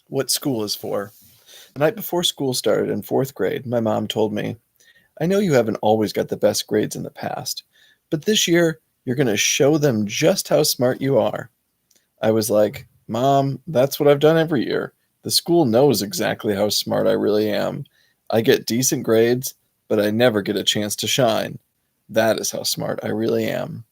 what school is for. The night before school started in fourth grade, my mom told me, I know you haven't always got the best grades in the past, but this year you're going to show them just how smart you are. I was like, Mom, that's what I've done every year. The school knows exactly how smart I really am. I get decent grades, but I never get a chance to shine. That is how smart I really am.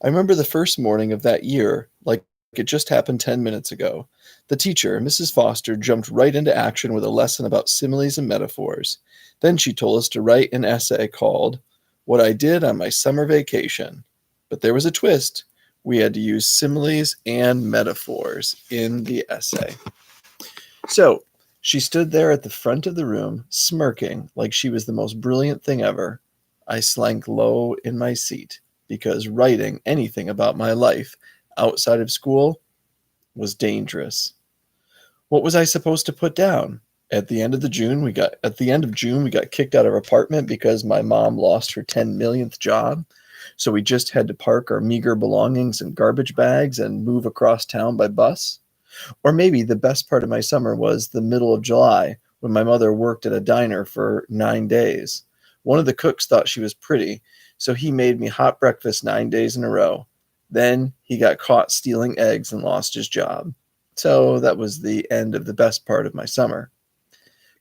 I remember the first morning of that year, like it just happened 10 minutes ago. The teacher, Mrs. Foster, jumped right into action with a lesson about similes and metaphors. Then she told us to write an essay called What I Did on My Summer Vacation. But there was a twist. We had to use similes and metaphors in the essay. So she stood there at the front of the room, smirking like she was the most brilliant thing ever. I slank low in my seat because writing anything about my life outside of school was dangerous. What was I supposed to put down? At the end of June we got kicked out of our apartment because my mom lost her 10 millionth job. So we just had to park our meager belongings in garbage bags and move across town by bus. Or maybe the best part of my summer was the middle of July when my mother worked at a diner for 9 days. One of the cooks thought she was pretty, so he made me hot breakfast 9 days in a row. Then he got caught stealing eggs and lost his job. So that was the end of the best part of my summer.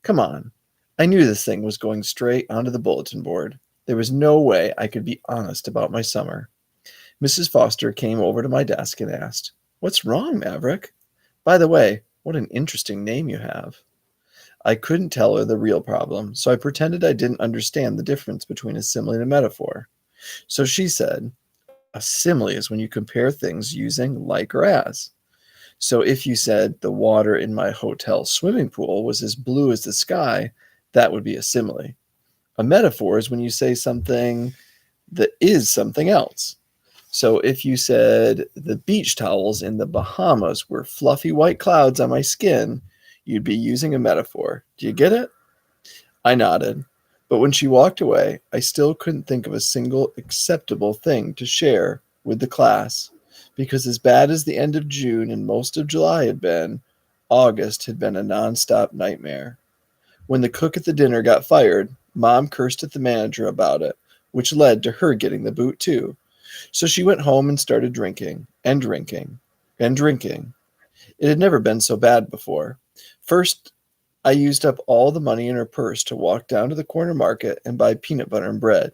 Come on. I knew this thing was going straight onto the bulletin board. There was no way I could be honest about my summer. Mrs. Foster came over to my desk and asked, What's wrong, Maverick? By the way, what an interesting name you have. I couldn't tell her the real problem, so I pretended I didn't understand the difference between a simile and a metaphor. So she said, A simile is when you compare things using like or as. So if you said the water in my hotel swimming pool was as blue as the sky, that would be a simile. A metaphor is when you say something that is something else. So if you said the beach towels in the Bahamas were fluffy white clouds on my skin, you'd be using a metaphor. Do you get it? I nodded. But when she walked away, I still couldn't think of a single acceptable thing to share with the class, because as bad as the end of June and most of July had been, August had been a nonstop nightmare. When the cook at the dinner got fired, Mom cursed at the manager about it, which led to her getting the boot too. So she went home and started drinking, and drinking, and drinking. It had never been so bad before. First, I used up all the money in her purse to walk down to the corner market and buy peanut butter and bread.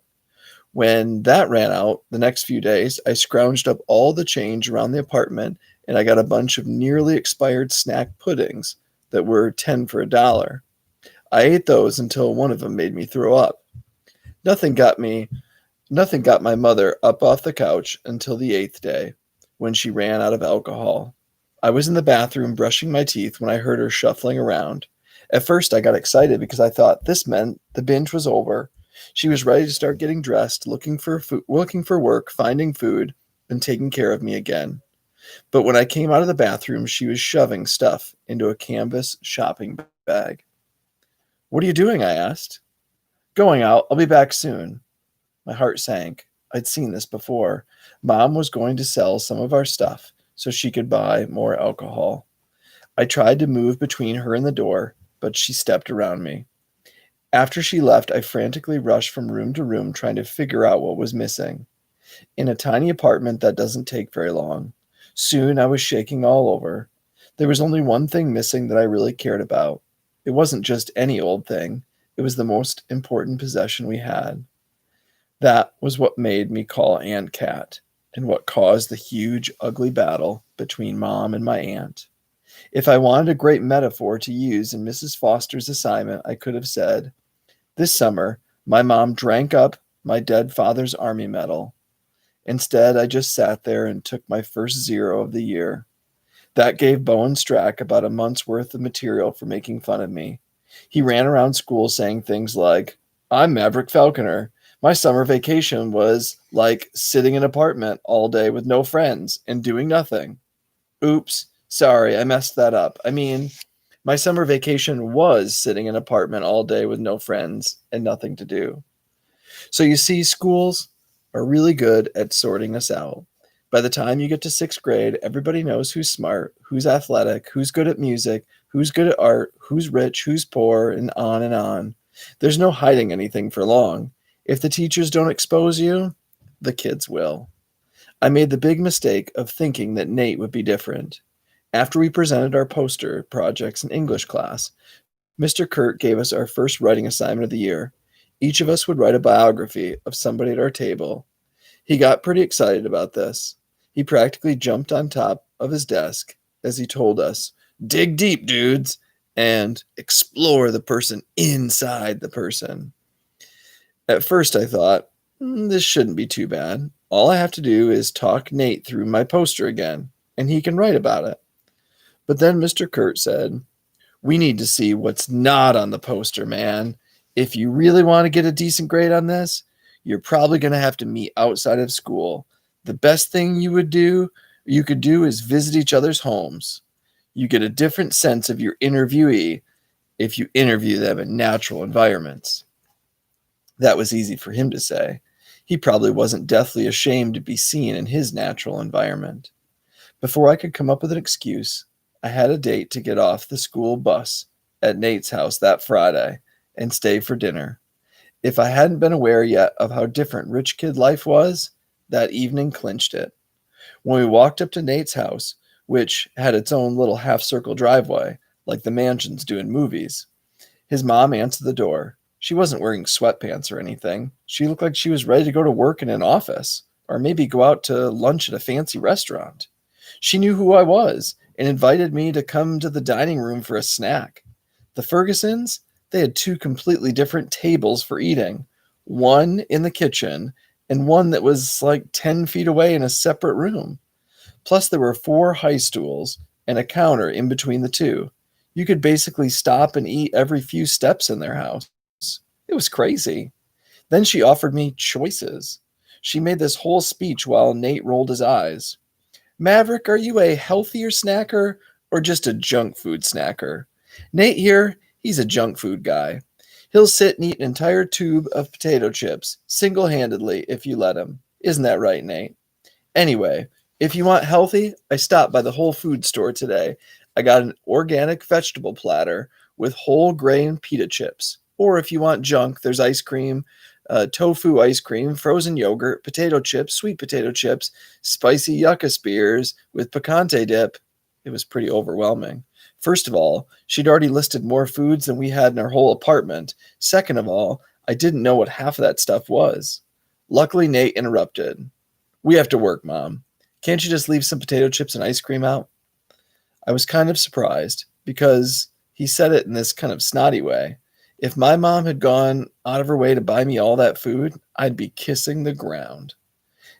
When that ran out the next few days, I scrounged up all the change around the apartment and I got a bunch of nearly expired snack puddings that were 10 for $1. I ate those until one of them made me throw up. Nothing got me Nothing got my mother up off the couch until the eighth day, when she ran out of alcohol. I was in the bathroom brushing my teeth when I heard her shuffling around. At first, I got excited because I thought this meant the binge was over. She was ready to start getting dressed, looking for work, finding food, and taking care of me again. But when I came out of the bathroom, she was shoving stuff into a canvas shopping bag. What are you doing? I asked. Going out. I'll be back soon. My heart sank. I'd seen this before. Mom was going to sell some of our stuff so she could buy more alcohol. I tried to move between her and the door, but she stepped around me. After she left, I frantically rushed from room to room trying to figure out what was missing. In a tiny apartment, that doesn't take very long. Soon I was shaking all over. There was only one thing missing that I really cared about. It wasn't just any old thing, it was the most important possession we had. That was what made me call Aunt Cat, and what caused the huge, ugly battle between Mom and my aunt. If I wanted a great metaphor to use in Mrs. Foster's assignment, I could have said, This summer, my mom drank up my dead father's army medal. Instead, I just sat there and took my first zero of the year. That gave Bowen Strack about a month's worth of material for making fun of me. He ran around school saying things like, I'm Maverick Falconer. My summer vacation was like sitting in an apartment all day with no friends and doing nothing. Oops, sorry, I messed that up. I mean, my summer vacation was sitting in an apartment all day with no friends and nothing to do. So you see, schools are really good at sorting us out. By the time you get to sixth grade, everybody knows who's smart, who's athletic, who's good at music, who's good at art, who's rich, who's poor, and on and on. There's no hiding anything for long. If the teachers don't expose you, the kids will. I made the big mistake of thinking that Nate would be different. After we presented our poster projects in English class, Mr. Kurt gave us our first writing assignment of the year. Each of us would write a biography of somebody at our table. He got pretty excited about this. He practically jumped on top of his desk as he told us, "Dig deep, dudes, and explore the person inside the person." At first, I thought, this shouldn't be too bad. All I have to do is talk Nate through my poster again, and he can write about it. But then Mr. Kurt said, "We need to see what's not on the poster, man. If you really want to get a decent grade on this, you're probably going to have to meet outside of school. The best thing you could do is visit each other's homes. You get a different sense of your interviewee if you interview them in natural environments." That was easy for him to say. He probably wasn't deathly ashamed to be seen in his natural environment. Before I could come up with an excuse, I had a date to get off the school bus at Nate's house that Friday and stay for dinner. If I hadn't been aware yet of how different rich kid life was, that evening clinched it. When we walked up to Nate's house, which had its own little half-circle driveway, like the mansions do in movies, his mom answered the door. She wasn't wearing sweatpants or anything. She looked like she was ready to go to work in an office, or maybe go out to lunch at a fancy restaurant. She knew who I was and invited me to come to the dining room for a snack. The Fergusons, they had two completely different tables for eating, one in the kitchen and one that was like 10 feet away in a separate room. Plus, there were 4 high stools and a counter in between the two. You could basically stop and eat every few steps in their house. It was crazy. Then she offered me choices. She made this whole speech while Nate rolled his eyes. "Maverick, are you a healthier snacker or just a junk food snacker? Nate here, he's a junk food guy. He'll sit and eat an entire tube of potato chips single-handedly if you let him. Isn't that right, Nate? Anyway, if you want healthy, I stopped by the Whole Food store today. I got an organic vegetable platter with whole grain pita chips. Or if you want junk, there's ice cream, tofu ice cream, frozen yogurt, potato chips, sweet potato chips, spicy yucca spears with picante dip." It was pretty overwhelming. First of all, she'd already listed more foods than we had in our whole apartment. Second of all, I didn't know what half of that stuff was. Luckily, Nate interrupted. "We have to work, Mom. Can't you just leave some potato chips and ice cream out?" I was kind of surprised because he said it in this kind of snotty way. If my mom had gone out of her way to buy me all that food, I'd be kissing the ground.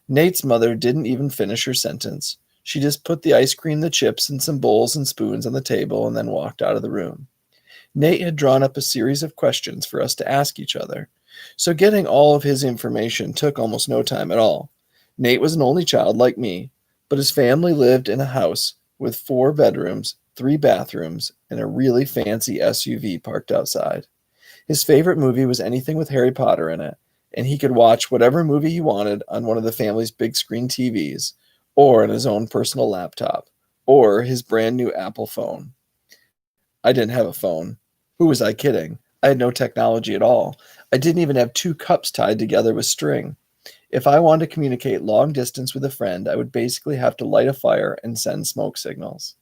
Nate's mother didn't even finish her sentence. She just put the ice cream, the chips, and some bowls and spoons on the table and then walked out of the room. Nate had drawn up a series of questions for us to ask each other, so getting all of his information took almost no time at all. Nate was an only child like me, but his family lived in a house with 4 bedrooms, 3 bathrooms, and a really fancy SUV parked outside. His favorite movie was anything with Harry Potter in it, and he could watch whatever movie he wanted on one of the family's big screen TVs, or on his own personal laptop, or his brand new Apple phone. I didn't have a phone. Who was I kidding? I had no technology at all. I didn't even have 2 cups tied together with string. If I wanted to communicate long distance with a friend, I would basically have to light a fire and send smoke signals.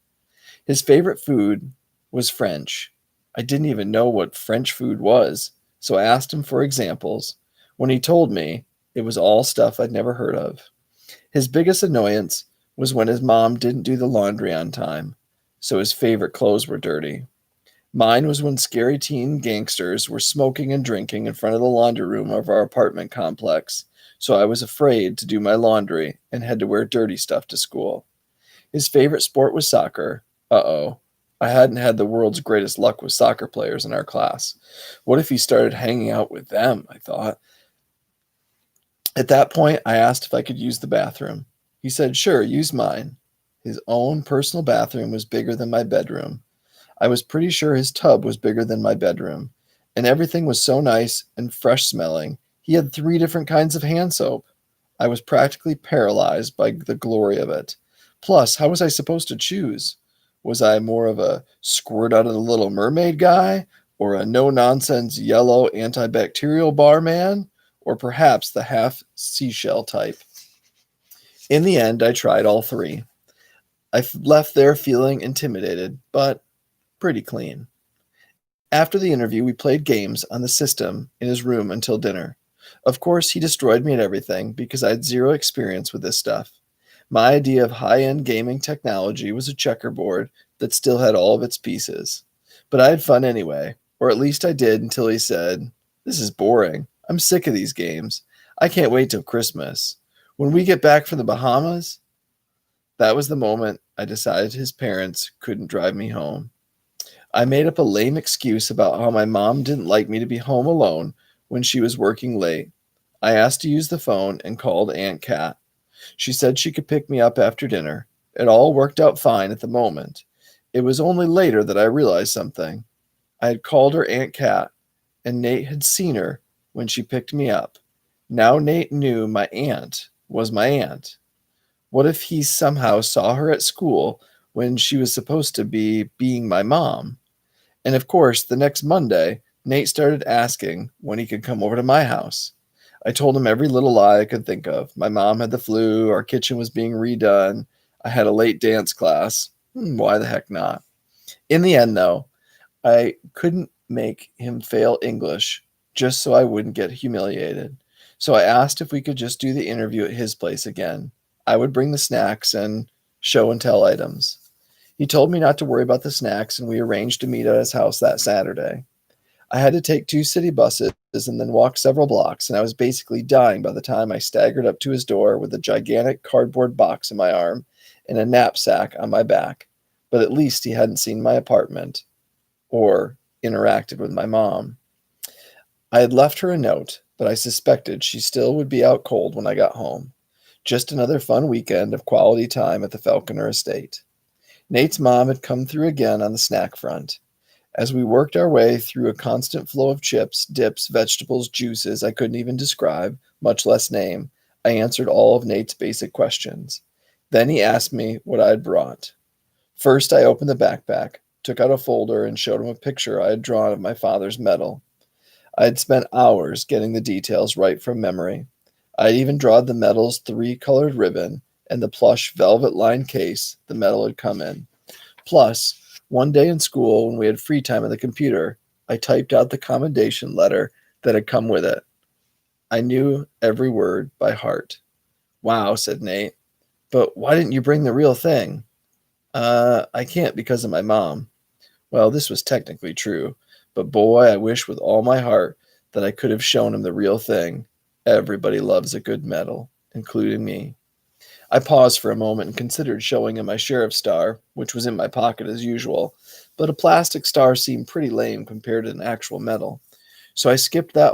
His favorite food was French. I didn't even know what French food was, so I asked him for examples. When he told me, it was all stuff I'd never heard of. His biggest annoyance was when his mom didn't do the laundry on time, so his favorite clothes were dirty. Mine was when scary teen gangsters were smoking and drinking in front of the laundry room of our apartment complex, so I was afraid to do my laundry and had to wear dirty stuff to school. His favorite sport was soccer. Uh-oh. I hadn't had the world's greatest luck with soccer players in our class. What if he started hanging out with them, I thought. At that point, I asked if I could use the bathroom. He said, "Sure, use mine." His own personal bathroom was bigger than my bedroom. I was pretty sure his tub was bigger than my bedroom. And everything was so nice and fresh smelling. He had 3 different kinds of hand soap. I was practically paralyzed by the glory of it. Plus, how was I supposed to choose? Was I more of a squirt out of the Little Mermaid guy, or a no nonsense yellow antibacterial bar man, or perhaps the half seashell type? In the end, I tried all three. Left there feeling intimidated, but pretty clean. After the interview, we played games on the system in his room until dinner. Of course, he destroyed me at everything because I had zero experience with this stuff. My idea of high end gaming technology was a checkerboard that still had all of its pieces. But I had fun anyway, or at least I did until he said, "This is boring. I'm sick of these games. I can't wait till Christmas. When we get back from the Bahamas." That was the moment I decided his parents couldn't drive me home. I made up a lame excuse about how my mom didn't like me to be home alone when she was working late. I asked to use the phone and called Aunt Cat. She said she could pick me up after dinner. It all worked out fine at the moment. It was only later that I realized something. I had called her Aunt Cat, and Nate had seen her when she picked me up. Now Nate knew my aunt was my aunt. What if he somehow saw her at school when she was supposed to be being my mom? And of course, the next Monday, Nate started asking when he could come over to my house. I told him every little lie I could think of. My mom had the flu, our kitchen was being redone, I had a late dance class. Why the heck not? In the end, though, I couldn't make him fail English just so I wouldn't get humiliated. So I asked if we could just do the interview at his place again. I would bring the snacks and show and tell items. He told me not to worry about the snacks, and we arranged to meet at his house that Saturday. I had to take 2 city buses and then walk several blocks, and I was basically dying by the time I staggered up to his door with a gigantic cardboard box in my arm and a knapsack on my back. But at least he hadn't seen my apartment or interacted with my mom. I had left her a note, but I suspected she still would be out cold when I got home. Just another fun weekend of quality time at the Falconer estate. Nate's mom had come through again on the snack front. As we worked our way through a constant flow of chips, dips, vegetables, juices I couldn't even describe, much less name, I answered all of Nate's basic questions. Then he asked me what I had brought. First, I opened the backpack, took out a folder, and showed him a picture I had drawn of my father's medal. I had spent hours getting the details right from memory. I had even drawn the medal's 3-colored ribbon and the plush velvet-lined case the medal had come in. Plus, one day in school when we had free time on the computer, I typed out the commendation letter that had come with it. I knew every word by heart. "Wow," said Nate. "But why didn't you bring the real thing?" I can't because of my mom." Well, this was technically true, but boy, I wish with all my heart that I could have shown him the real thing. Everybody loves a good medal, including me. I paused for a moment and considered showing him my sheriff's star, which was in my pocket as usual, but a plastic star seemed pretty lame compared to an actual medal. So I skipped that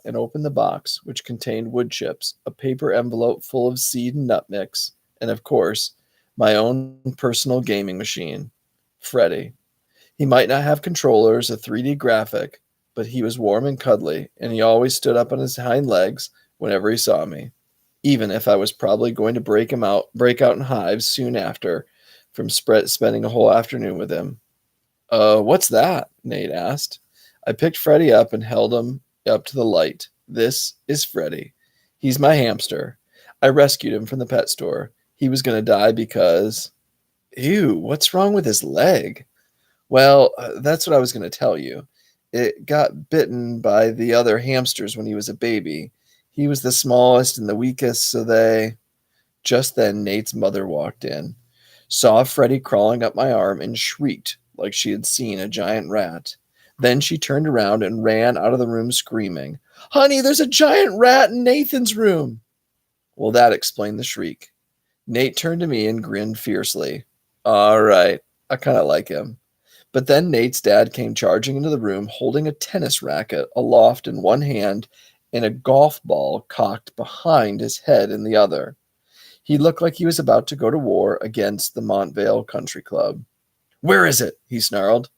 and opened the box, which contained wood chips, a paper envelope full of seed and nut mix, and of course, my own personal gaming machine, Freddy. He might not have controllers, a 3D graphic, but he was warm and cuddly, and he always stood up on his hind legs whenever he saw me, even if I was probably going to break out in hives soon after from spending a whole afternoon with him. What's that?" Nate asked. I picked Freddy up and held him up to the light. "This is Freddy. He's my hamster. I rescued him from the pet store. He was going to die because..." "Ew, what's wrong with his leg?" "Well, that's what I was going to tell you. It got bitten by the other hamsters when he was a baby. He was the smallest and the weakest, so they..." Just then, Nate's mother walked in, saw Freddy crawling up my arm, and shrieked like she had seen a giant rat. Then she turned around and ran out of the room screaming, "Honey, there's a giant rat in Nathan's room!" Well, that explained the shriek. Nate turned to me and grinned fiercely. All right, I kind of like him. But then Nate's dad came charging into the room holding a tennis racket aloft in one hand and a golf ball cocked behind his head in the other. He looked like he was about to go to war against the Montvale Country Club. "Where is it?" he snarled.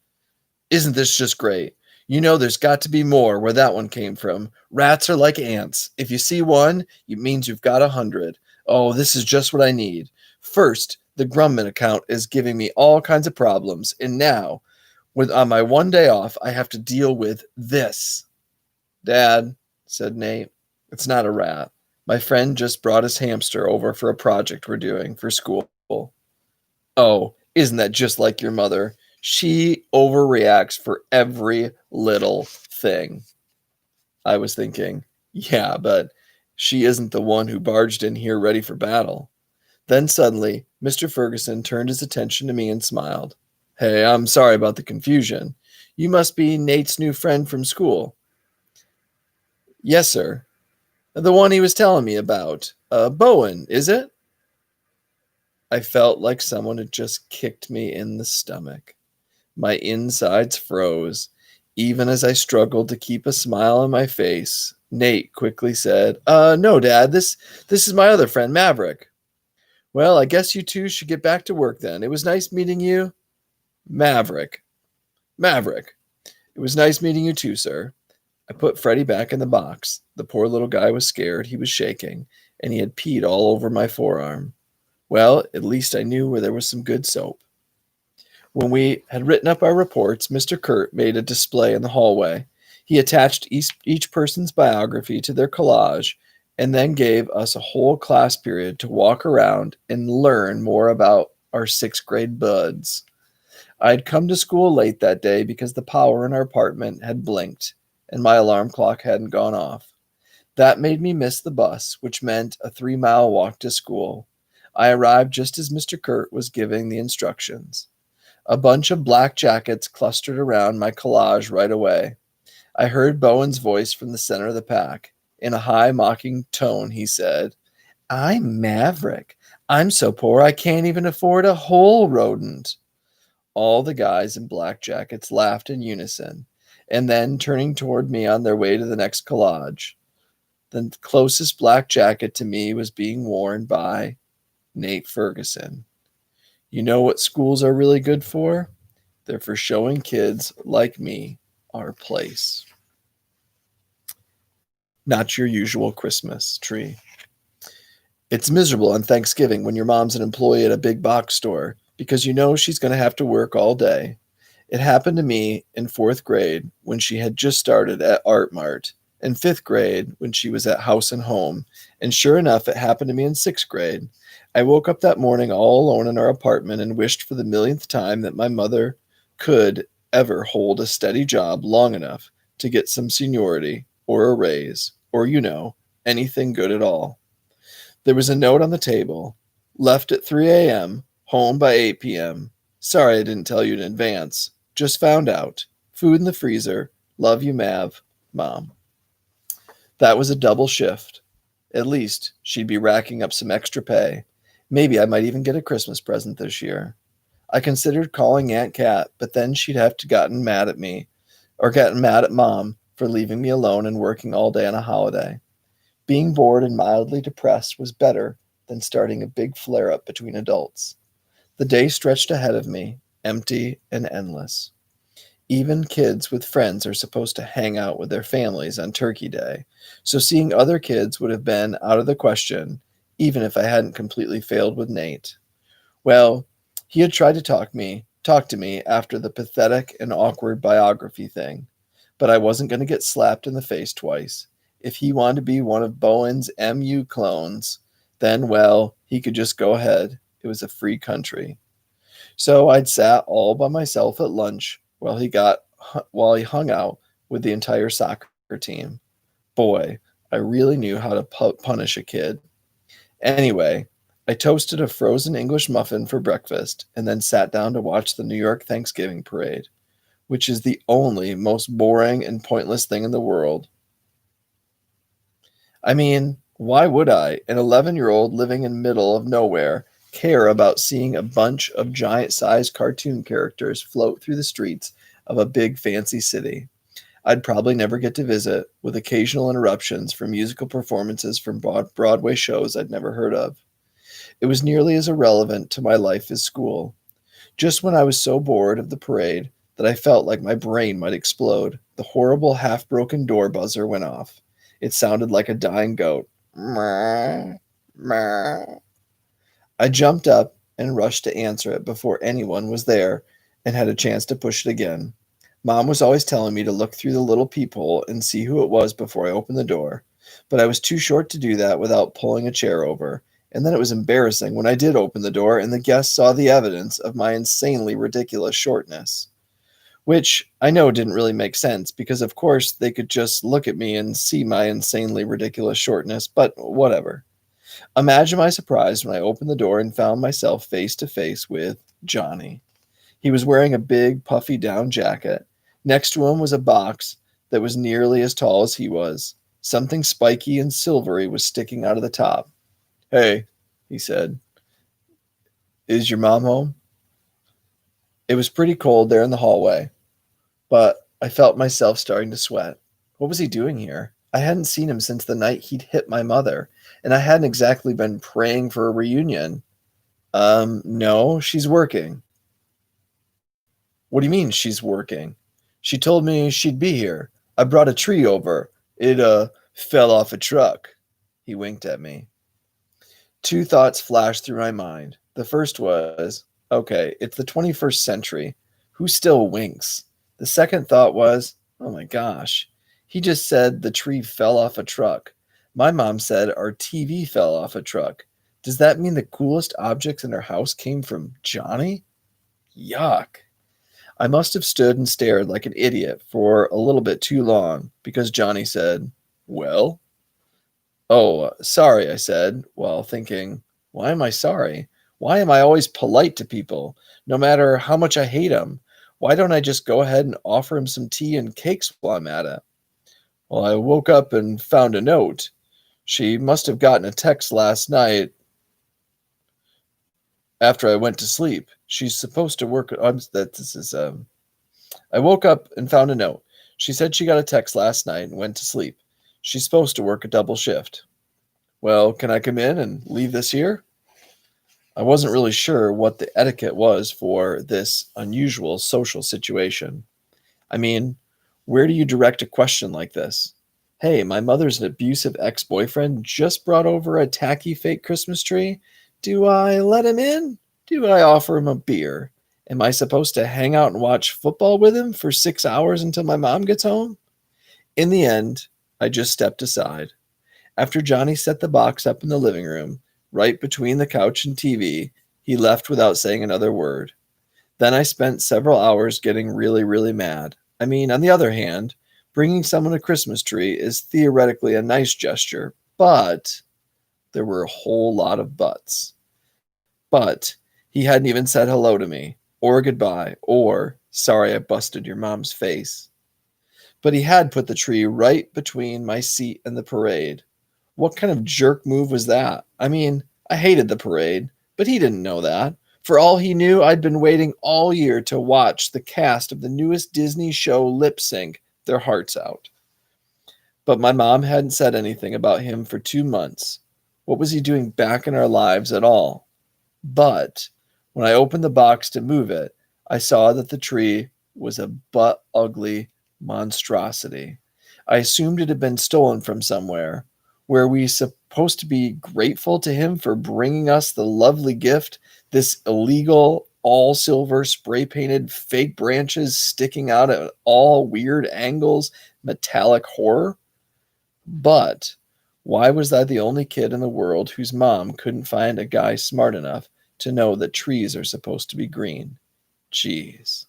"Isn't this just great? You know there's got to be more where that one came from. Rats are like ants. If you see one, it means you've got 100. Oh, this is just what I need. First, the Grumman account is giving me all kinds of problems, and now, with on my one day off, I have to deal with this. Dad, said Nate, it's not a rat. My friend just brought his hamster over for a project we're doing for school. Oh, isn't that just like your mother? She overreacts for every little thing. I was thinking, yeah, but she isn't the one who barged in here ready for battle. Then suddenly, Mr. Ferguson turned his attention to me and smiled. Hey, I'm sorry about the confusion. You must be Nate's new friend from school. Yes, sir. The one he was telling me about. Bowen, is it? I felt like someone had just kicked me in the stomach. My insides froze. Even as I struggled to keep a smile on my face, Nate quickly said, no, Dad, this is my other friend, Maverick. Well, I guess you two should get back to work then. It was nice meeting you. Maverick. Maverick. It was nice meeting you too, sir. I put Freddie back in the box. The poor little guy was scared. He was shaking, and he had peed all over my forearm. Well, at least I knew where there was some good soap. When we had written up our reports, Mr. Kurt made a display in the hallway. He attached each person's biography to their collage and then gave us a whole class period to walk around and learn more about our sixth grade buds. I had come to school late that day because the power in our apartment had blinked and my alarm clock hadn't gone off. That made me miss the bus, which meant a 3-mile walk to school. I arrived just as Mr. Kurt was giving the instructions. A bunch of black jackets clustered around my collage right away. I heard Bowen's voice from the center of the pack. In a high, mocking tone, he said, I'm Maverick. I'm so poor I can't even afford a whole rodent. All the guys in black jackets laughed in unison, and then turning toward me on their way to the next collage. The closest black jacket to me was being worn by Nate Ferguson. You know what schools are really good for? They're for showing kids like me our place. Not your usual Christmas tree. It's miserable on Thanksgiving when your mom's an employee at a big box store because you know she's going to have to work all day. It happened to me in 4th grade when she had just started at Art Mart, in 5th grade when she was at House and Home, and sure enough, it happened to me in 6th grade. I woke up that morning all alone in our apartment and wished for the millionth time that my mother could ever hold a steady job long enough to get some seniority or a raise or, anything good at all. There was a note on the table. Left at 3 a.m., home by 8 p.m. Sorry I didn't tell you in advance. Just found out. Food in the freezer. Love you, Mav. Mom. That was a double shift. At least she'd be racking up some extra pay. Maybe I might even get a Christmas present this year. I considered calling Aunt Kat, but then she'd have to gotten mad at me, or gotten mad at Mom for leaving me alone and working all day on a holiday. Being bored and mildly depressed was better than starting a big flare-up between adults. The day stretched ahead of me, empty and endless. Even kids with friends are supposed to hang out with their families on Turkey Day, so seeing other kids would have been out of the question, even if I hadn't completely failed with Nate. Well, he had tried to talk to me after the pathetic and awkward biography thing, but I wasn't going to get slapped in the face twice. If he wanted to be one of Bowen's MU clones, then, well, he could just go ahead. It was a free country. So I'd sat all by myself at lunch while he hung out with the entire soccer team. Boy, I really knew how to punish a kid. Anyway, I toasted a frozen English muffin for breakfast and then sat down to watch the New York Thanksgiving parade, which is the only most boring and pointless thing in the world. I mean, why would I, an 11-year-old living in the middle of nowhere, care about seeing a bunch of giant-sized cartoon characters float through the streets of a big fancy city I'd probably never get to visit, with occasional interruptions for musical performances from Broadway shows I'd never heard of? It was nearly as irrelevant to my life as school. Just when I was so bored of the parade that I felt like my brain might explode. The horrible half-broken door buzzer went off. It sounded like a dying goat. Meow, meow. I jumped up and rushed to answer it before anyone was there and had a chance to push it again. Mom was always telling me to look through the little peephole and see who it was before I opened the door, but I was too short to do that without pulling a chair over, and then it was embarrassing when I did open the door and the guests saw the evidence of my insanely ridiculous shortness. Which I know didn't really make sense because, of course, they could just look at me and see my insanely ridiculous shortness, but whatever. Imagine my surprise when I opened the door and found myself face to face with Johnny. He was wearing a big, puffy down jacket. Next to him was a box that was nearly as tall as he was. Something spiky and silvery was sticking out of the top. "Hey," he said, "is your mom home?" It was pretty cold there in the hallway, but I felt myself starting to sweat. What was he doing here? I hadn't seen him since the night he'd hit my mother, and I hadn't exactly been praying for a reunion. No, she's working." "What do you mean she's working?" "She told me she'd be here. I brought a tree over. It fell off a truck." He winked at me. Two thoughts flashed through my mind. The first was, okay, it's the 21st century. Who still winks? The second thought was, oh my gosh, he just said the tree fell off a truck. My mom said our TV fell off a truck. Does that mean the coolest objects in our house came from Johnny? Yuck. I must have stood and stared like an idiot for a little bit too long because Johnny said, "Well?" "Oh, sorry," I said, while thinking, why am I sorry? Why am I always polite to people, no matter how much I hate them? Why don't I just go ahead and offer him some tea and cakes while I'm at it? "Well, I woke up and found a note. She must have gotten a text last night after I went to sleep. She's supposed to work. I woke up and found a note. She said she got a text last night and went to sleep. She's supposed to work a double shift." "Well, can I come in and leave this here?" I wasn't really sure what the etiquette was for this unusual social situation. I mean, where do you direct a question like this? "Hey, my mother's an abusive ex-boyfriend just brought over a tacky fake Christmas tree. Do I let him in? Do I offer him a beer? Am I supposed to hang out and watch football with him for 6 hours until my mom gets home?" In the end, I just stepped aside. After Johnny set the box up in the living room, right between the couch and TV, he left without saying another word. Then I spent several hours getting really, really mad. I mean, on the other hand, bringing someone a Christmas tree is theoretically a nice gesture, but there were a whole lot of buts. But he hadn't even said hello to me, or goodbye, or sorry I busted your mom's face. But he had put the tree right between my seat and the parade. What kind of jerk move was that? I mean, I hated the parade, but he didn't know that. For all he knew, I'd been waiting all year to watch the cast of the newest Disney show lip sync their hearts out. But my mom hadn't said anything about him for 2 months. What was he doing back in our lives at all? But when I opened the box to move it, I saw that the tree was a butt ugly monstrosity. I assumed it had been stolen from somewhere. Were we supposed to be grateful to him for bringing us the lovely gift, this illegal, all silver, spray painted fake branches sticking out at all weird angles, metallic horror? But why was I the only kid in the world whose mom couldn't find a guy smart enough to know that trees are supposed to be green? Jeez.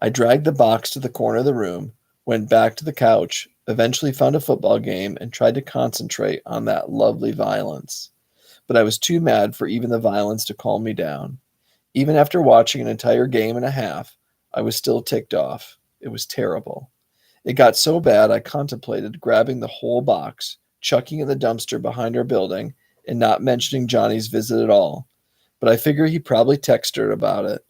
I dragged the box to the corner of the room, went back to the couch, eventually found a football game, and tried to concentrate on that lovely violence. But I was too mad for even the violence to calm me down. Even after watching an entire game and a half, I was still ticked off. It was terrible. It got so bad I contemplated grabbing the whole box, chucking it in the dumpster behind our building, and not mentioning Johnny's visit at all. But I figure he probably texted her about it.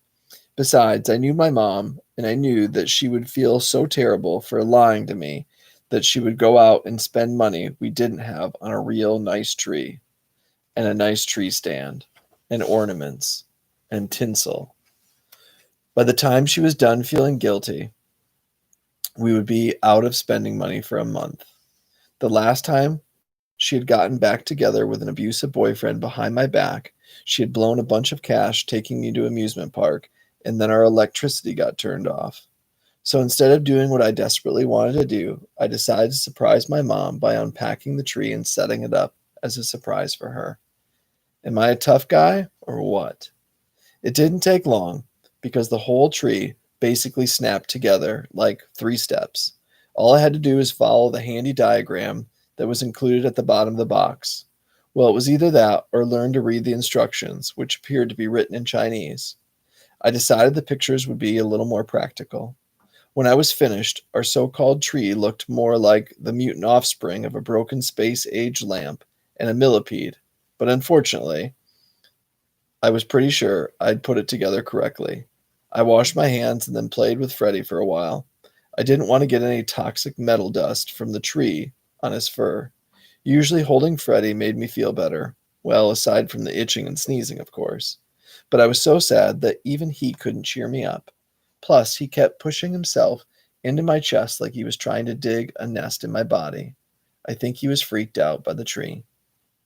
Besides, I knew my mom, and I knew that she would feel so terrible for lying to me that she would go out and spend money we didn't have on a real nice tree, and a nice tree stand, and ornaments, and tinsel. By the time she was done feeling guilty, we would be out of spending money for a month. The last time she had gotten back together with an abusive boyfriend behind my back, she had blown a bunch of cash taking me to amusement park, and then our electricity got turned off. So instead of doing what I desperately wanted to do, I decided to surprise my mom by unpacking the tree and setting it up as a surprise for her. Am I a tough guy or what? It didn't take long because the whole tree basically snapped together like 3 steps. All I had to do was follow the handy diagram that was included at the bottom of the box. Well, it was either that or learn to read the instructions, which appeared to be written in Chinese. I decided the pictures would be a little more practical. When I was finished, our so called tree looked more like the mutant offspring of a broken space age lamp and a millipede, but unfortunately, I was pretty sure I'd put it together correctly. I washed my hands and then played with Freddie for a while. I didn't want to get any toxic metal dust from the tree on his fur. Usually holding Freddie made me feel better. Well, aside from the itching and sneezing, of course. But I was so sad that even he couldn't cheer me up. Plus, he kept pushing himself into my chest like he was trying to dig a nest in my body. I think he was freaked out by the tree.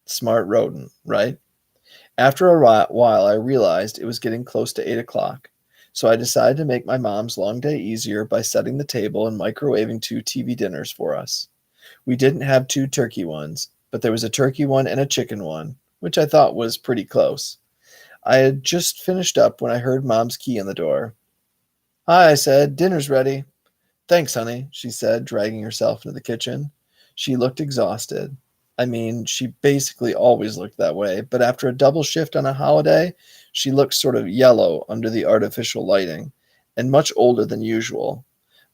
Smart rodent, right? After a while, I realized it was getting close to 8 o'clock, so I decided to make my mom's long day easier by setting the table and microwaving 2 TV dinners for us. We didn't have 2 turkey ones, but there was a turkey one and a chicken one, which I thought was pretty close. I had just finished up when I heard Mom's key in the door. Hi, I said, dinner's ready. Thanks, honey, she said, dragging herself into the kitchen. She looked exhausted. I mean, she basically always looked that way, but after a double shift on a holiday, she looked sort of yellow under the artificial lighting, and much older than usual.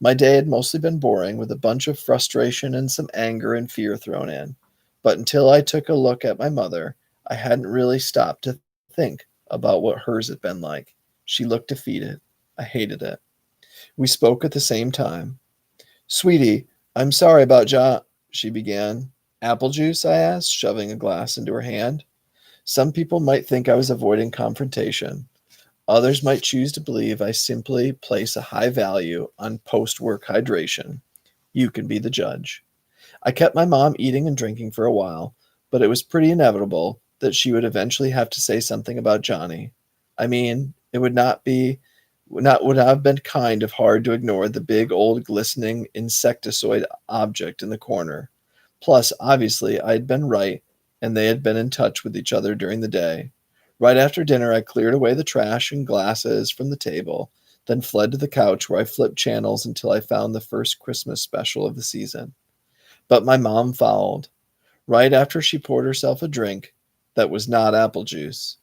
My day had mostly been boring, with a bunch of frustration and some anger and fear thrown in. But until I took a look at my mother, I hadn't really stopped to think about what hers had been like. She looked defeated. I hated it. We spoke at the same time. Sweetie, I'm sorry about she began. Apple juice? I asked, shoving a glass into her hand. Some people might think I was avoiding confrontation. Others might choose to believe I simply place a high value on post work hydration. You can be the judge. I kept my mom eating and drinking for a while, but it was pretty inevitable that she would eventually have to say something about Johnny. I mean, it would have been kind of hard to ignore the big old glistening insectoid object in the corner. Plus, obviously, I had been right, and they had been in touch with each other during the day. Right after dinner, I cleared away the trash and glasses from the table, then fled to the couch where I flipped channels until I found the first Christmas special of the season. But my mom followed. Right after she poured herself a drink that was not apple juice.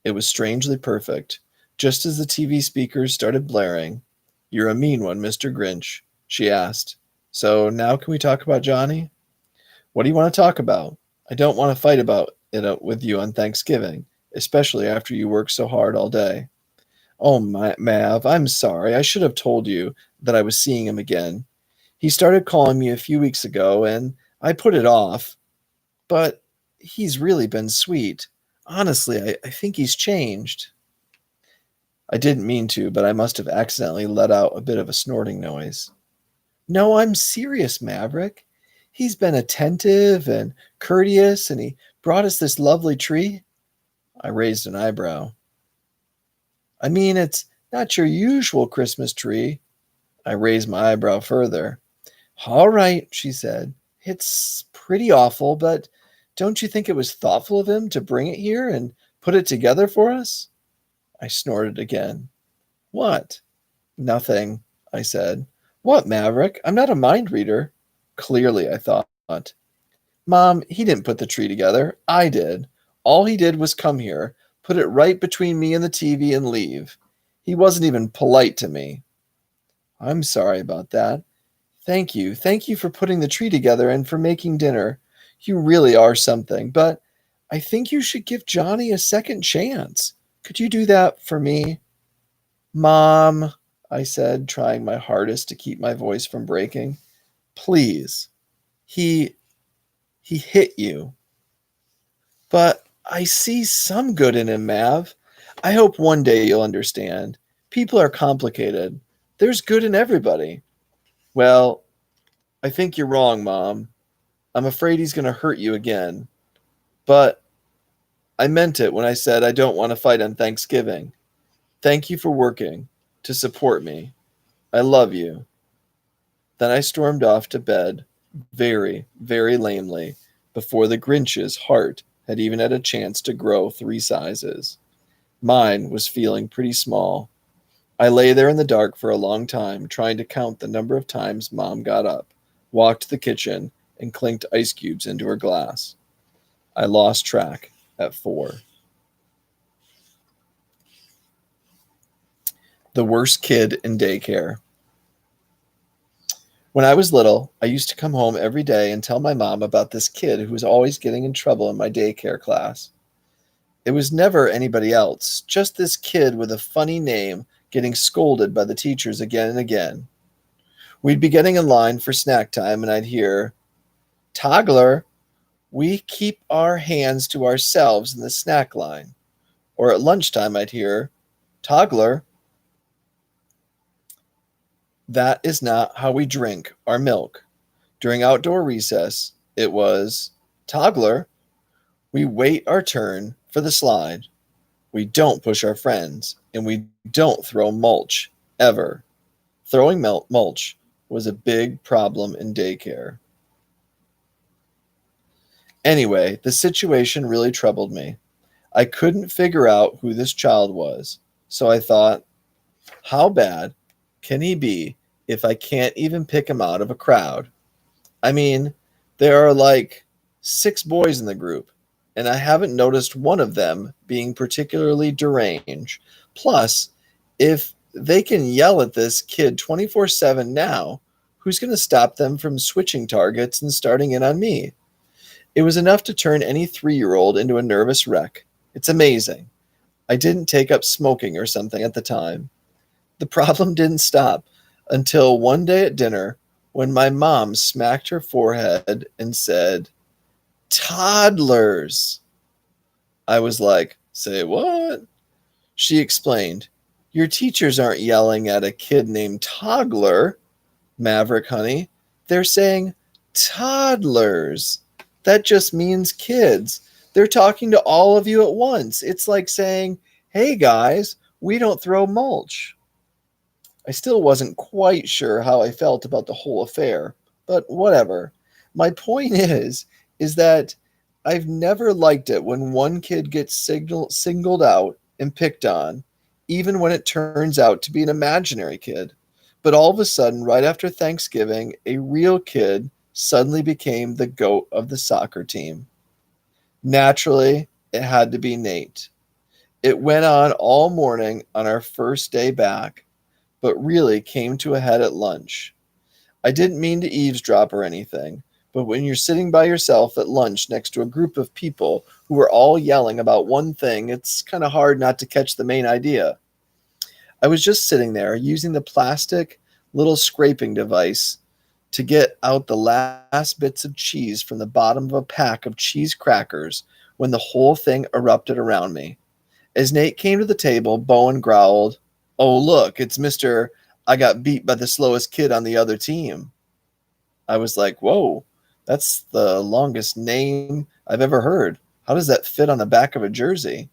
It was strangely perfect. Just as the TV speakers started blaring, "You're a mean one, Mr. Grinch," she asked. "So now can we talk about Johnny?" "What do you want to talk about? I don't want to fight about it with you on Thanksgiving, especially after you work so hard all day." "Oh, Mav, I'm sorry. I should have told you that I was seeing him again. He started calling me a few weeks ago, and I put it off. But he's really been sweet. Honestly, I think he's changed." I didn't mean to, but I must have accidentally let out a bit of a snorting noise. "No, I'm serious, Maverick. He's been attentive and courteous, and he brought us this lovely tree." I raised an eyebrow. "I mean, it's not your usual Christmas tree." I raised my eyebrow further. "All right," she said. "It's pretty awful, but don't you think it was thoughtful of him to bring it here and put it together for us?" I snorted again. "What?" "Nothing," I said. "What, Maverick? I'm not a mind reader." Clearly, I thought. "Mom, he didn't put the tree together. I did. All he did was come here, put it right between me and the TV, and leave. He wasn't even polite to me." "I'm sorry about that. Thank you. Thank you for putting the tree together and for making dinner. You really are something. But I think you should give Johnny a second chance. Could you do that for me?" "Mom," I said, trying my hardest to keep my voice from breaking. "Please. He he hit you." "But I see some good in him, Mav. I hope one day you'll understand. People are complicated. There's good in everybody. Well, I think you're wrong, Mom. I'm afraid he's going to hurt you again. But I meant it when I said I don't want to fight on Thanksgiving. Thank you for working to support me. I love you. Then I stormed off to bed very, very lamely before the Grinch's heart had even had a chance to grow 3 sizes. Mine was feeling pretty small. I lay there in the dark for a long time, trying to count the number of times Mom got up, walked to the kitchen, and clinked ice cubes into her glass. I lost track at 4. The worst kid in daycare. When I was little, I used to come home every day and tell my mom about this kid who was always getting in trouble in my daycare class. It was never anybody else, just this kid with a funny name getting scolded by the teachers again and again. We'd be getting in line for snack time and I'd hear, "Toddler, we keep our hands to ourselves in the snack line." Or at lunchtime I'd hear, "Toddler, that is not how we drink our milk." During outdoor recess, it was, "Toddler, we wait our turn for the slide. We don't push our friends, and we don't throw mulch, ever." Throwing mulch was a big problem in daycare. Anyway, the situation really troubled me. I couldn't figure out who this child was, so I thought, how bad can he be if I can't even pick him out of a crowd? I mean, there are like 6 boys in the group, and I haven't noticed one of them being particularly deranged. Plus, if they can yell at this kid 24/7 now, who's going to stop them from switching targets and starting in on me? It was enough to turn any 3-year-old into a nervous wreck. It's amazing. I didn't take up smoking or something at the time. The problem didn't stop until one day at dinner when my mom smacked her forehead and said, "Toddlers." I was like, "Say what?" She explained, "Your teachers aren't yelling at a kid named Toddler, Maverick, honey. They're saying toddlers. That just means kids. They're talking to all of you at once. It's like saying, 'Hey guys, we don't throw mulch.'" I still wasn't quite sure how I felt about the whole affair, but whatever. My point is that I've never liked it when one kid gets singled out and picked on, even when it turns out to be an imaginary kid. But all of a sudden, right after Thanksgiving, a real kid suddenly became the GOAT of the soccer team. Naturally, it had to be Nate. It went on all morning on our first day back, but really came to a head at lunch. I didn't mean to eavesdrop or anything, but when you're sitting by yourself at lunch next to a group of people who are all yelling about one thing, it's kind of hard not to catch the main idea. I was just sitting there using the plastic little scraping device to get out the last bits of cheese from the bottom of a pack of cheese crackers when the whole thing erupted around me. As Nate came to the table, Bowen growled, "Oh, look, it's Mr. I got beat by the slowest kid on the other team." I was like, whoa, that's the longest name I've ever heard. How does that fit on the back of a jersey?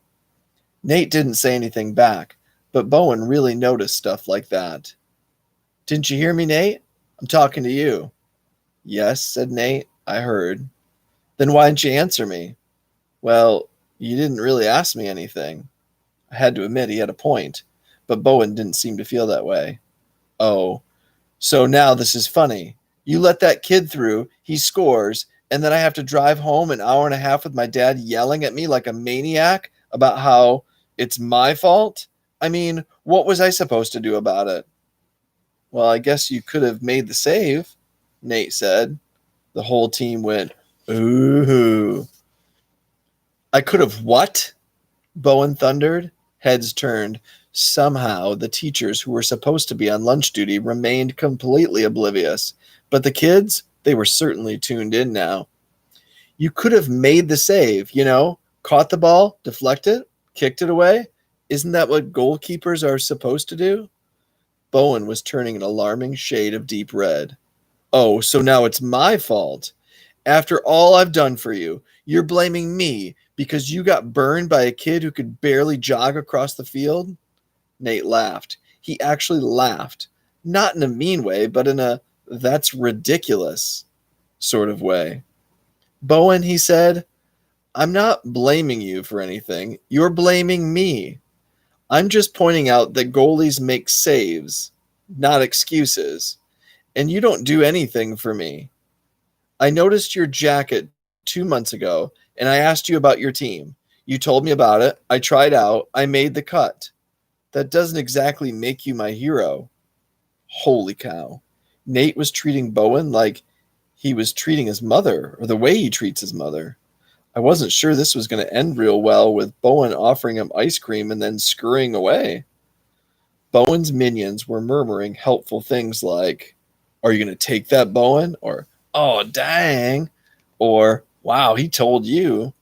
Nate didn't say anything back, but Bowen really noticed stuff like that. "Didn't you hear me, Nate? I'm talking to you." "Yes," said Nate, "I heard." "Then why didn't you answer me?" "Well, you didn't really ask me anything." I had to admit he had a point, but Bowen didn't seem to feel that way. "Oh, so now this is funny. You let that kid through, he scores, and then I have to drive home an hour and a half with my dad yelling at me like a maniac about how it's my fault? I mean, what was I supposed to do about it?" "Well, I guess you could have made the save," Nate said. The whole team went, "Ooh." "I could have what?" Bowen thundered. Heads turned. Somehow, the teachers who were supposed to be on lunch duty remained completely oblivious. But the kids, they were certainly tuned in now. "You could have made the save, caught the ball, deflected, kicked it away. Isn't that what goalkeepers are supposed to do? Bowen was turning an alarming shade of deep red. Oh, so now it's my fault. After all I've done for you, you're blaming me because you got burned by a kid who could barely jog across the field? Nate laughed. He actually laughed. Not in a mean way, but in a that's ridiculous sort of way. Bowen, he said, I'm not blaming you for anything. You're blaming me. I'm just pointing out that goalies make saves, not excuses. And you don't do anything for me. I noticed your jacket 2 months ago, and I asked you about your team. You told me about it. I tried out. I made the cut. That doesn't exactly make you my hero. Holy cow. Nate was treating Bowen like he was treating his mother, or the way he treats his mother. I wasn't sure this was going to end real well with Bowen offering him ice cream and then scurrying away. Bowen's minions were murmuring helpful things like, Are you going to take that, Bowen? Or, Oh, dang. Or, Wow, he told you.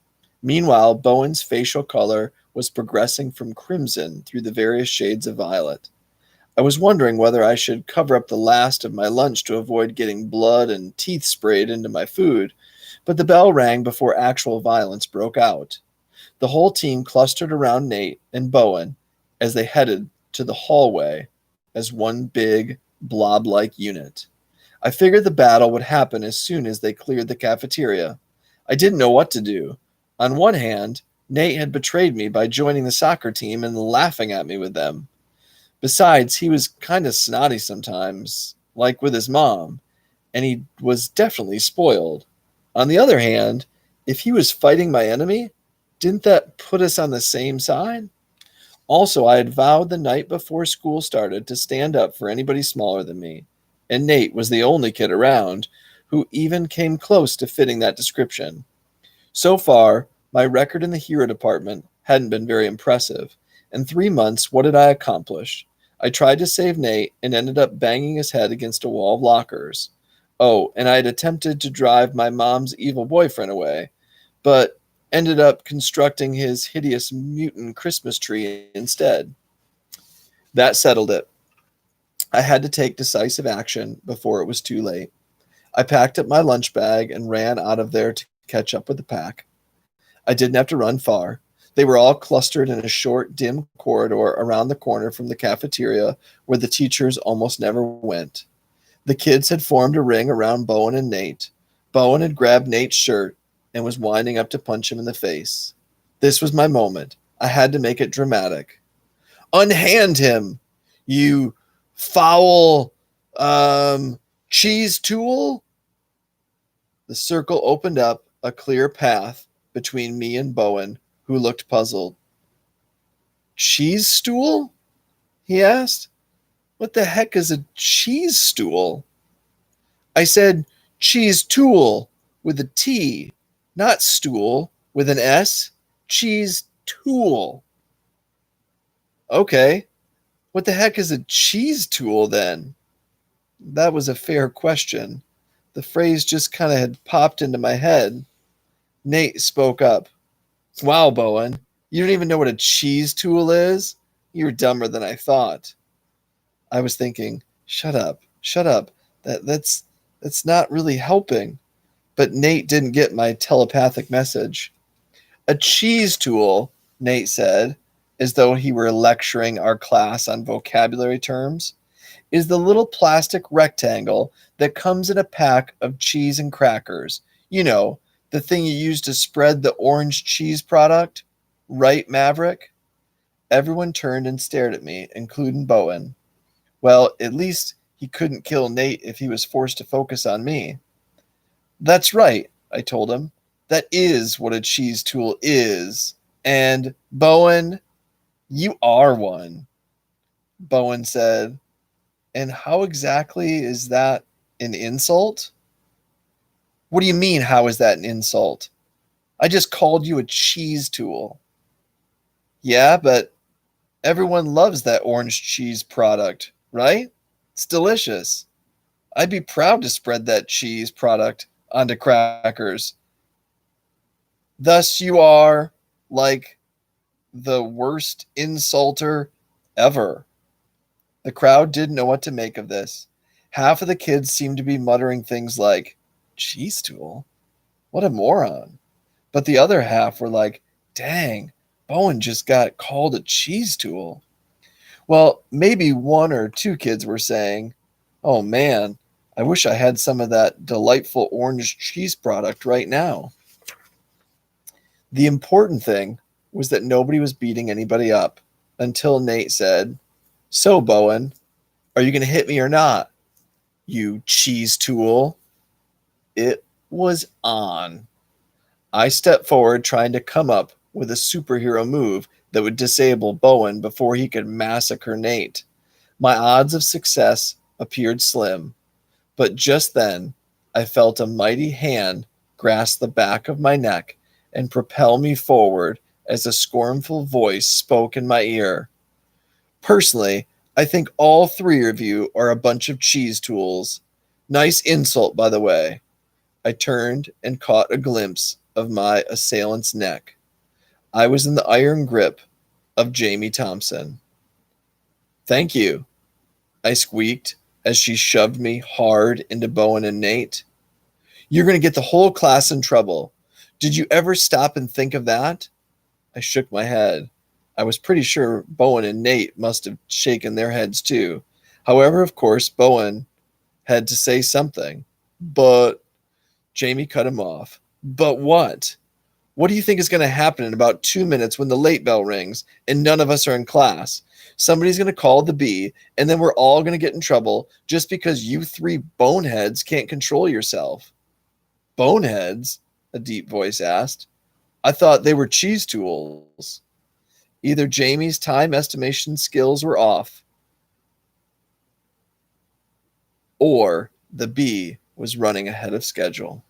Meanwhile, Bowen's facial color was progressing from crimson through the various shades of violet. I was wondering whether I should cover up the last of my lunch to avoid getting blood and teeth sprayed into my food, but the bell rang before actual violence broke out. The whole team clustered around Nate and Bowen as they headed to the hallway as one big, blob like unit. I figured the battle would happen as soon as they cleared the cafeteria. I didn't know what to do. On one hand, Nate had betrayed me by joining the soccer team and laughing at me with them. Besides, he was kind of snotty sometimes, like with his mom, and he was definitely spoiled. On the other hand, if he was fighting my enemy, didn't that put us on the same side? Also, I had vowed the night before school started to stand up for anybody smaller than me, and Nate was the only kid around who even came close to fitting that description. So far, my record in the hero department hadn't been very impressive. In 3 months, what had I accomplished? I tried to save Nate and ended up banging his head against a wall of lockers. Oh, and I had attempted to drive my mom's evil boyfriend away, but ended up constructing his hideous mutant Christmas tree instead. That settled it. I had to take decisive action before it was too late. I packed up my lunch bag and ran out of there to catch up with the pack. I didn't have to run far. They were all clustered in a short, dim corridor around the corner from the cafeteria where the teachers almost never went. The kids had formed a ring around Bowen and Nate. Bowen had grabbed Nate's shirt and was winding up to punch him in the face. This was my moment. I had to make it dramatic. Unhand him, you foul cheese tool! The circle opened up a clear path between me and Bowen, who looked puzzled. Cheese stool? He asked. What the heck is a cheese stool? I said cheese tool with a T, not stool with an S. Cheese tool. Okay. What the heck is a cheese tool then? That was a fair question. The phrase just kind of had popped into my head. Nate spoke up. Wow, Bowen, you don't even know what a cheese tool is? You're dumber than I thought. I was thinking, shut up. That's not really helping. But Nate didn't get my telepathic message. A cheese tool, Nate said, as though he were lecturing our class on vocabulary terms, is the little plastic rectangle that comes in a pack of cheese and crackers. You know, the thing you use to spread the orange cheese product? Right, Maverick? Everyone turned and stared at me, including Bowen. Well, at least he couldn't kill Nate if he was forced to focus on me. That's right, I told him. That is what a cheese tool is. And, Bowen, you are one. Bowen said, and how exactly is that an insult? What do you mean, how is that an insult? I just called you a cheese tool. Yeah, but everyone loves that orange cheese product, right? It's delicious. I'd be proud to spread that cheese product onto crackers. Thus you are like the worst insulter ever. The crowd didn't know what to make of this. Half of the kids seemed to be muttering things like, cheese tool? What a moron. But the other half were like, dang, Bowen just got called a cheese tool. Well, maybe one or two kids were saying, oh man, I wish I had some of that delightful orange cheese product right now. The important thing was that nobody was beating anybody up until Nate said, so, Bowen, are you going to hit me or not? You cheese tool. It was on. I stepped forward trying to come up with a superhero move that would disable Bowen before he could massacre Nate. My odds of success appeared slim, but just then I felt a mighty hand grasp the back of my neck and propel me forward as a scornful voice spoke in my ear. Personally, I think all three of you are a bunch of cheese tools. Nice insult, by the way. I turned and caught a glimpse of my assailant's neck. I was in the iron grip of Jamie Thompson. Thank you, I squeaked as she shoved me hard into Bowen and Nate. You're going to get the whole class in trouble. Did you ever stop and think of that? I shook my head. I was pretty sure Bowen and Nate must have shaken their heads too. However, of course, Bowen had to say something. But Jamie cut him off. But what? What do you think is going to happen in about 2 minutes when the late bell rings and none of us are in class? Somebody's going to call the bee, and then we're all going to get in trouble just because you three boneheads can't control yourself. Boneheads? A deep voice asked. I thought they were cheese tools. Either Jamie's time estimation skills were off, or the bee was running ahead of schedule.